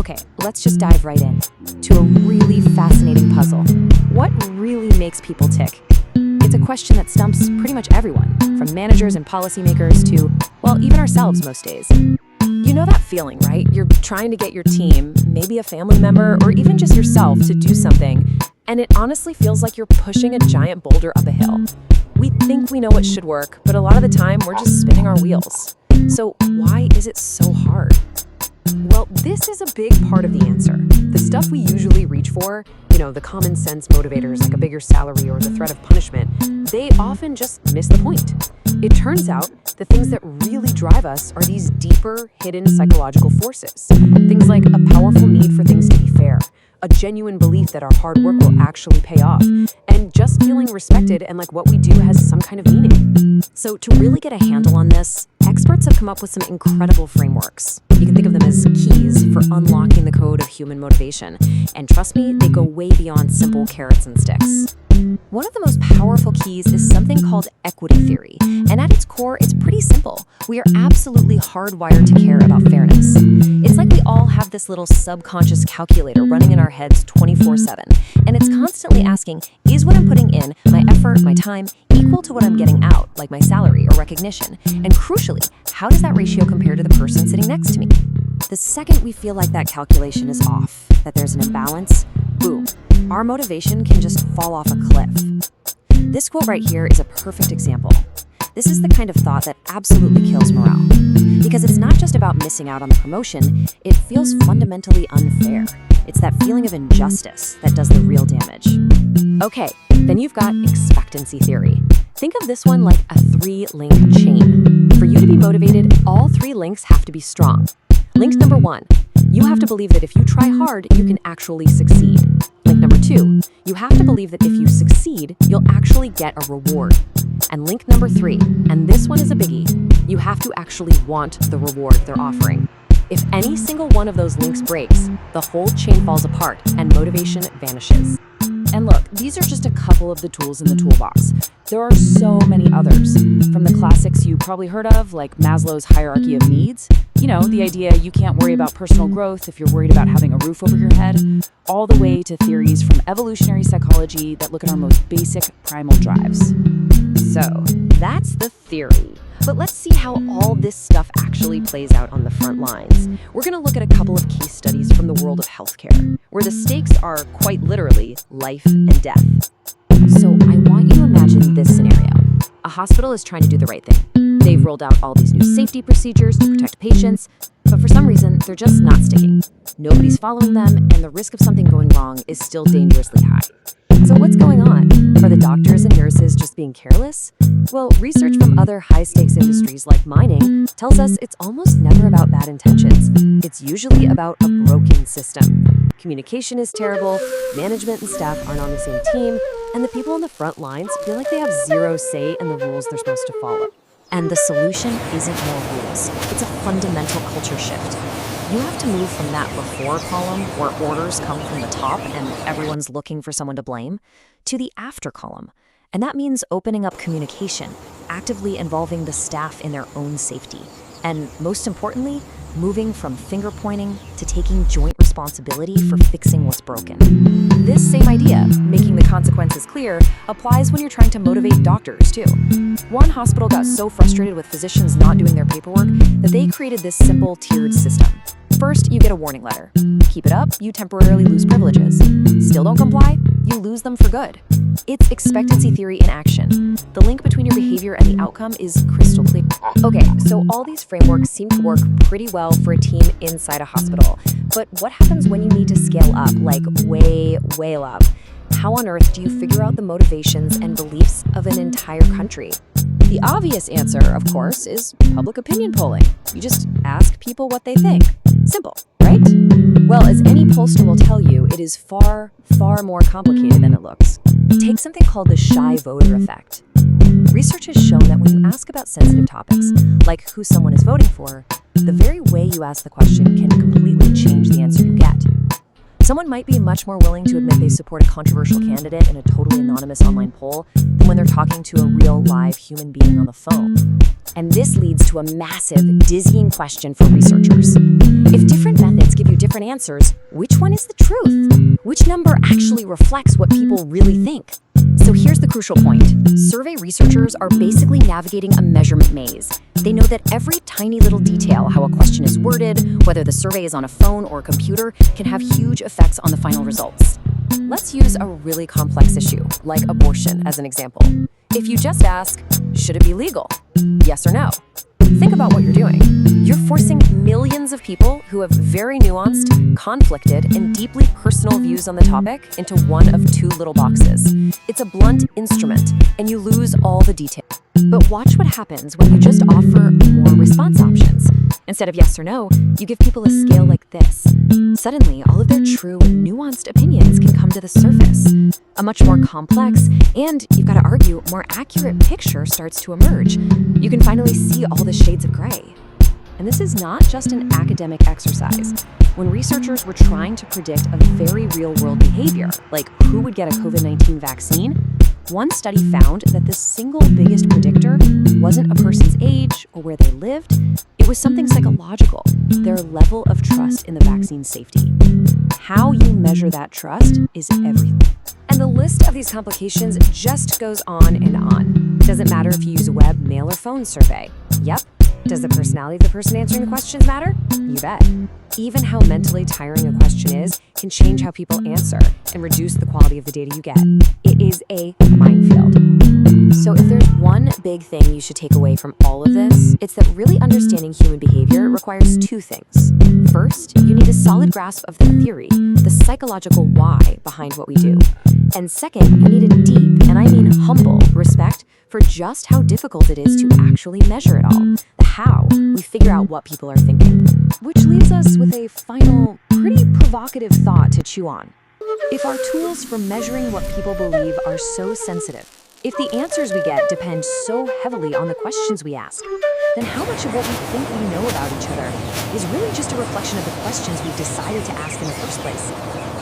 Okay, let's just dive right in to a really fascinating puzzle. What really makes people tick? It's a question that stumps pretty much everyone, from managers and policymakers to, well, even ourselves most days. You know that feeling, right? You're trying to get your team, maybe a family member, or even just yourself to do something, and it honestly feels like you're pushing a giant boulder up a hill. We think we know what should work, but a lot of the time we're just spinning our wheels. So why is it so hard? Well, this is a big part of the answer. The stuff we usually reach for, the common sense motivators like a bigger salary or the threat of punishment, they often just miss the point. It turns out the things that really drive us are these deeper, hidden psychological forces. Things like a powerful need for things to be fair, a genuine belief that our hard work will actually pay off, and just feeling respected and like what we do has some kind of meaning. So to really get a handle on this, experts have come up with some incredible frameworks. You can think of them as keys for unlocking the code of human motivation. And trust me, they go way beyond simple carrots and sticks. One of the most powerful keys is something called equity theory. And at its core, it's pretty simple. We are absolutely hardwired to care about fairness. It's like we all have this little subconscious calculator running in our heads 24/7. And it's constantly asking, is what I'm putting in, my effort, my time, equal to what I'm getting out, like my salary or recognition? And crucially, how does that ratio compare to the person sitting next to me? The second we feel like that calculation is off, that there's an imbalance, boom, our motivation can just fall off a cliff. This quote right here is a perfect example. This is the kind of thought that absolutely kills morale. Because it's not just about missing out on the promotion, it feels fundamentally unfair. It's that feeling of injustice that does the real damage. Okay, then you've got expectancy theory. Think of this one like a 3-link chain. For you to be motivated, all 3 links have to be strong. Link number 1, you have to believe that if you try hard, you can actually succeed. Link number 2, you have to believe that if you succeed, you'll actually get a reward. And link number 3, and this one is a biggie, you have to actually want the reward they're offering. If any single one of those links breaks, the whole chain falls apart and motivation vanishes. And look, these are just a couple of the tools in the toolbox. There are so many others. From the classics you probably heard of, like Maslow's hierarchy of needs, the idea you can't worry about personal growth if you're worried about having a roof over your head, all the way to theories from evolutionary psychology that look at our most basic primal drives. So, that's the theory. But let's see how all this stuff actually plays out on the front lines. We're going to look at a couple of case studies from the world of healthcare, where the stakes are quite literally life and death. So I want you to imagine this scenario. A hospital is trying to do the right thing. They've rolled out all these new safety procedures to protect patients, but for some reason, they're just not sticking. Nobody's following them, and the risk of something going wrong is still dangerously high. So what's going on? Are the doctors and nurses just being careless? Well, research from other high-stakes industries like mining tells us it's almost never about bad intentions. It's usually about a broken system. Communication is terrible, management and staff aren't on the same team, and the people on the front lines feel like they have zero say in the rules they're supposed to follow. And the solution isn't more rules. It's a fundamental culture shift. You have to move from that before column, where orders come from the top and everyone's looking for someone to blame, to the after column. And that means opening up communication, actively involving the staff in their own safety. And most importantly, moving from finger pointing to taking joint responsibility for fixing what's broken. This same idea, making the consequences clear, applies when you're trying to motivate doctors too. One hospital got so frustrated with physicians not doing their paperwork that they created this simple tiered system. First, you get a warning letter. Keep it up, you temporarily lose privileges. Still don't comply, you lose them for good. It's expectancy theory in action. The link between your behavior and the outcome is crystal clear. Okay, so all these frameworks seem to work pretty well for a team inside a hospital. But what happens when you need to scale up, like way up? How on earth do you figure out the motivations and beliefs of an entire country? The obvious answer, of course, is public opinion polling. You just ask people what they think. Simple, right? Well, as any pollster will tell you, it is far more complicated than it looks. Take something called the shy voter effect. Research has shown that when you ask about sensitive topics, like who someone is voting for, the very way you ask the question can completely change the answer you get. Someone might be much more willing to admit they support a controversial candidate in a totally anonymous online poll than when they're talking to a real live human being on the phone. And this leads to a massive, dizzying question for researchers. If different methods give you different different answers, which one is the truth? Which number actually reflects what people really think? So here's the crucial point. Survey researchers are basically navigating a measurement maze. They know that every tiny little detail, how a question is worded, whether the survey is on a phone or a computer, can have huge effects on the final results. Let's use a really complex issue, like abortion, as an example. If you just ask, should it be legal? Yes or no? Think about what you're doing. You're forcing millions of people who have very nuanced, conflicted, and deeply personal views on the topic into one of two little boxes. It's a blunt instrument, and you lose all the detail. But watch what happens when you just offer more response options. Instead of yes or no, you give people a scale like this. Suddenly, all of their true, nuanced opinions can come to the surface. A much more complex, and you've got to argue, more accurate picture starts to emerge. You can finally see all the shades of gray. And this is not just an academic exercise. When researchers were trying to predict a very real-world behavior, like who would get a COVID-19 vaccine, one study found that the single biggest predictor wasn't a person's age or where they lived. It was something psychological, their level of trust in the vaccine's safety. How you measure that trust is everything. And the list of these complications just goes on and on. Does it matter if you use a web, mail, or phone survey? Yep. Does the personality of the person answering the questions matter? You bet. Even how mentally tiring a question is can change how people answer and reduce the quality of the data you get. It is a minefield. So if there's one big thing you should take away from all of this, it's that really understanding human behavior requires two things. First, you need a solid grasp of the theory, the psychological why behind what we do. And second, you need a deep, and I mean humble, respect for just how difficult it is to actually measure it all. The how we figure out what people are thinking. Which leaves us with a final, pretty provocative thought to chew on. If our tools for measuring what people believe are so sensitive, if the answers we get depend so heavily on the questions we ask, then how much of what we think we know about each other is really just a reflection of the questions we've decided to ask in the first place?